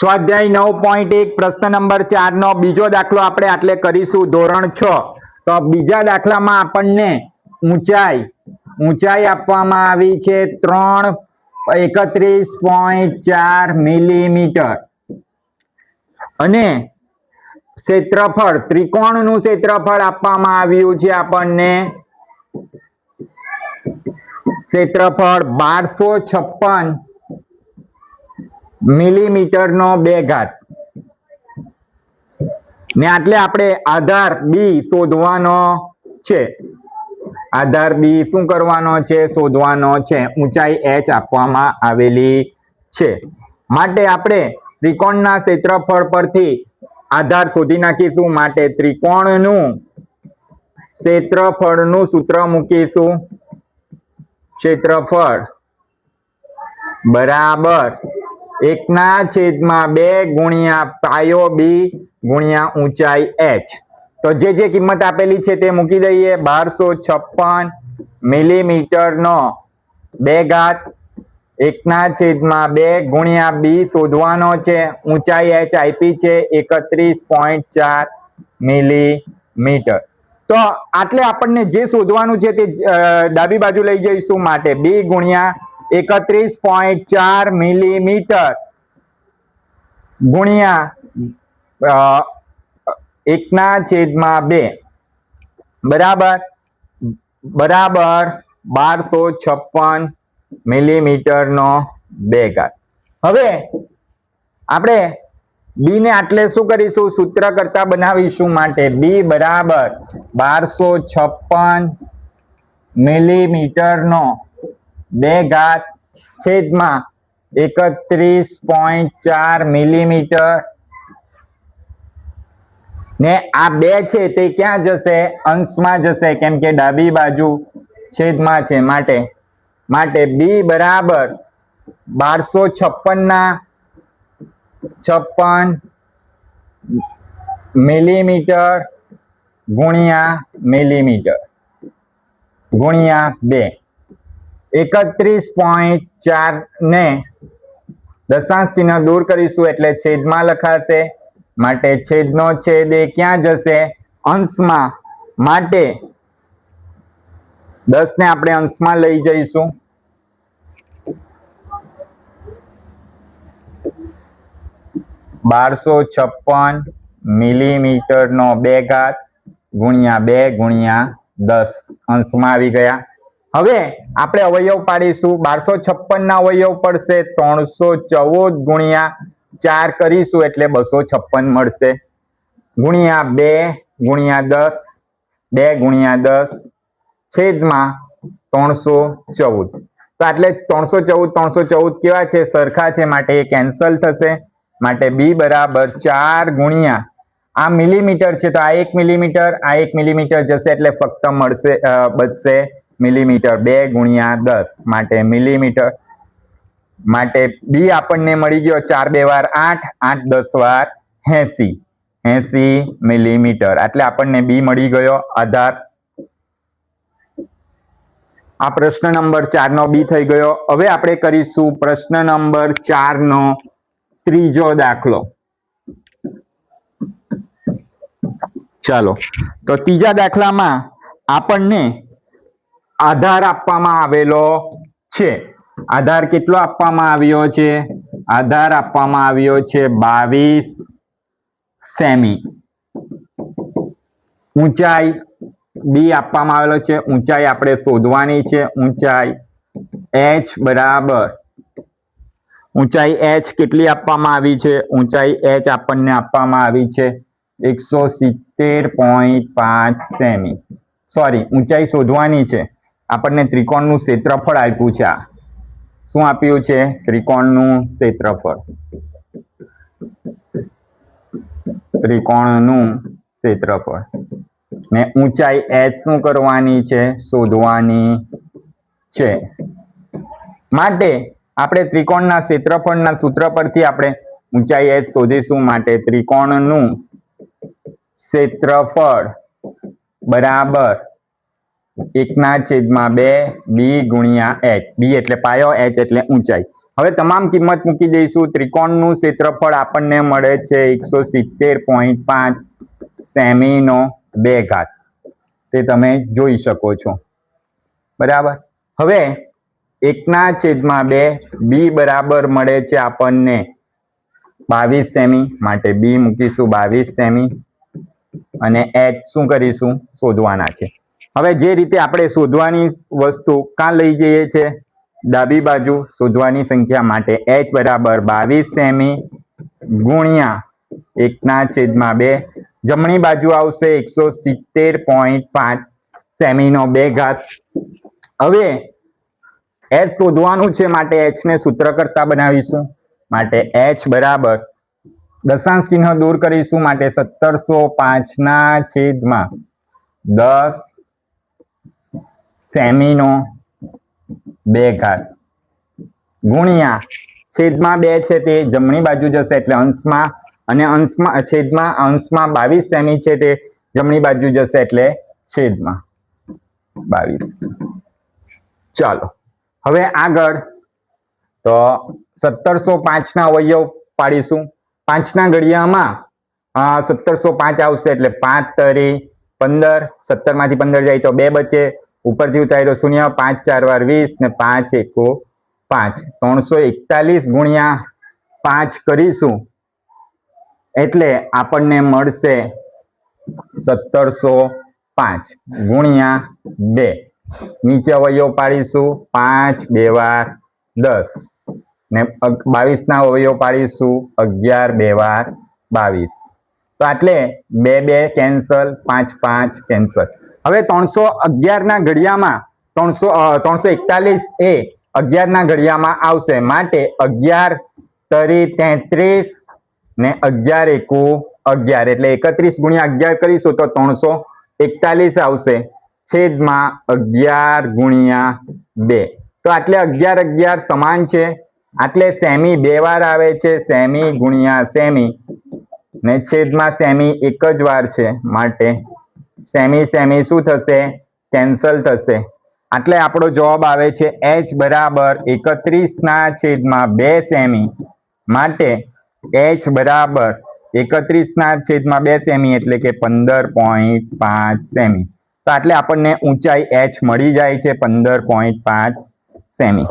સ્વાધ્યાય 9.1 પ્રશ્ન નંબર 4 નો બીજો દાખલો આપણે આટલે કરીશું ધોરણ 6। તો બીજા દાખલામાં આપણને ઊંચાઈ આપવામાં આવી છે 31.4 મિલીમીટર અને ક્ષેત્રફળ ત્રિકોણનું ક્ષેત્રફળ આપવામાં આવ્યું છે આપણને ક્ષેત્રફળ 1256 મિલીમીટર નો 2 ઘાત ને આટલે આપણે આધાર બી શોધવાનો છે। આધાર બી શું કરવાનો છે? શોધવાનો છે। ઊંચાઈ h આપવામાં આવેલી છે માટે આપણે ત્રિકોણના ક્ષેત્રફળ પરથી આધાર શોધી નાખીશું। માટે ત્રિકોણનું ક્ષેત્રફળનું સૂત્ર મૂકીશું। ક્ષેત્રફળ બરાબર 1/2 ગુણ્યા પાયો બી ગુણ્યા ઊંચાઈ h। તો જે કિંમત આપેલી છે તે મૂકી દઈએ। 1256 મિલીમીટર નો 2 ઘાત 1/2 ગુણ્યા બી શોધવાનો છે। ઊંચાઈ h આપી છે 31.4 મિલીમીટર। તો આટલે આપણને જે શોધવાનું છે તે ડાબી બાજુ લઈ જઈશું। માટે બી ગુણ્યા 31.4 મિલીમીટર ગુણ્યા 1/2 બરાબર 1256 મિલીમીટર નો 2 ઘાત। હવે આપણે બી ને આટલે શું કરીશું? સૂત્ર કરતા બનાવીશું। માટે બી બરાબર 1256 મિલીમીટર નો 2 ઘાત છેદમાં 31.4 મિલીમીટર ને આ 2 છે તે ક્યાં જશે? અંશમાં જશે, કેમ કે ડાબી બાજુ છેદમાં છે। માટે બી બરાબર 1256 ના 56 મિલીમીટર ગુણ્યા મિલીમીટર ગુણ્યા 2 31.4 ને દશાંશ ચિહ્ન દૂર કરીશું એટલે છેદમાં લખાશે। માટે છેદનો છેદ એ ક્યાં જશે? અંશમાં। માટે 10 ને આપણે અંશમાં લઈ જઈશું। 1256 મિલીમીટર નો 2 ઘાત ગુણ્યા 2 ગુણ્યા 10 અંશમાં આવી ગયા। હવે આપણે અવયવ પાડીશું। 1256 ના અવયવ પડશે 314 ગુણ્યા 4 કરીશું એટલે 256 મળશે ગુણ્યા 2 ગુણ્યા 10 2 ગુણ્યા 10 છેદમાં 314। તો એટલે 314 કેવા છે? સરખા છે, માટે એ કેન્સલ થશે। માટે બી બરાબર 4 ગુણ્યા આ મિલીમીટર છે તો આ 1 મિલીમીટર આ 1 મિલીમીટર જશે એટલે ફક્ત મળશે બચશે મિલીમીટર 2 ગુણ્યા 10 માટે મિલીમીટર। માટે બી આપણને મળી ગયો 4 2 વાર 8 8 10 વાર 80 મિલીમીટર। એટલે આપણને બી મળી ગયો આધાર। આ પ્રશ્ન નંબર 4 નો બી થઈ ગયો। હવે આપણે કરીશું પ્રશ્ન નંબર 4 નો ત્રીજો દાખલો। ચાલો, તો ત્રીજા દાખલામાં આપણને આધાર આપવામાં આવેલો છે। આધાર કેટલો આપવામાં આવ્યો છે? આધાર આપવામાં આવ્યો છે 22 સેમી। ઊંચાઈ બી આપવામાં આવેલો છે। ઊંચાઈ આપણે શોધવાની છે। ઊંચાઈ h બરાબર ઊંચાઈ h કેટલી આપવામાં આવી છે? ઊંચાઈ h આપણને આપવામાં આવી છે 170.5 સેમી। સોરી, ઊંચાઈ શોધવાની છે। આપણને ત્રિકોણનું ક્ષેત્રફળ આપ્યું છે। આ શું આપ્યું છે? ત્રિકોણનું ક્ષેત્રફળ। ત્રિકોણનું ક્ષેત્રફળ ને ઊંચાઈ h શું કરવાની છે? શોધવાની છે। માટે આપણે ત્રિકોણના ક્ષેત્રફળના સૂત્ર પરથી આપણે ઊંચાઈ h શોધીશું। માટે ત્રિકોણનું ક્ષેત્રફળ બરાબર 1/2 બી ગુણ્યા h। બી એટલે પાયો, h એટલે ઊંચાઈ। હવે તમામ કિંમત મૂકી દઈશું. ત્રિકોણનું ક્ષેત્રફળ આપણને મળે છે 170.5 સેમીનો 2 ઘાત. તે તમે જોઈ શકો છો, બરાબર. હવે 1/2 બી બરાબર મળે છે આપણને 22 સેમી, માટે બી મૂકીશું 22 સેમી અને એચ શું કરીશું? શોધવાના છે. હવે જે રીતે આપણે શોધવાની વસ્તુ ક્યાં લઈ જઈએ છે? ડાબી બાજુ શોધવાની સંખ્યા માટે એચ બરાબર 22 સેમી ગુણ્યા 1/2. જમણી બાજુ આવશે 170.5 સેમીનો 2 ઘાત. હવે એચ શોધવાનું છે માટે એચ ને સૂત્ર કરતા બનાવીશું. માટે એચ બરાબર દશાંશ ચિહ્ન દૂર કરીશું, માટે 1705/10 સેમીનો 2 ઘાત ગુણ્યા છેદમાં 2 છે તે જમણી બાજુ જશે એટલે અંશમાં, અને અંશમાં છેદમાં અંશમાં 22 સેમી છે તે જમણી બાજુ જશે એટલે છેદમાં 22. ચાલો હવે આગળ તો 1705 ના અવયવ પાડીશું. 5 ના ઘડિયામાં 1705 આવશે એટલે 5 તરી 15, 17 માંથી 15 જાય તો 2 બચે, ઉપરથી ઉતાર્યો 0, 5 4 વાર 20 ને 5 એકો 5. 341 ગુણ્યા 5 કરીશું એટલે આપણને મળશે 1705 ગુણ્યા 2. નીચે અવયવ પાડીશું. 5 2 વાર 10 ને 22 ના અવયવ પાડીશું. 11 2 વાર 22. તો આટલે 2 2 કેન્સલ, 5 5 કેન્સલ. હવે 311 ના ઘડિયામાં 341 એ 11 ના ઘડિયામાં આવશે, માટે 11 તરી 33 ને 11 એકુ 11 એટલે 31 ગુણ્યા 11 કરીશું તો 341 આવશે, છેદમાં 11 ગુણ્યા 2. તો આટલે 11 11 સમાન છે, આટલે સેમી 2 વાર આવે છે, સેમી ગુણ્યા સેમી ને છેદમાં સેમી એક જ વાર છે, માટે સેમી સેમી શું થશે? કેન્સલ થશે. એટલે આપણો જવાબ આવે છે એચ બરાબર 31/2 સેમી, માટે એચ બરાબર 31/2 સેમી એટલે કે 15.5 સેમી. તો આટલે આપણને ઊંચાઈ એચ મળી જાય છે 15.5 સેમી.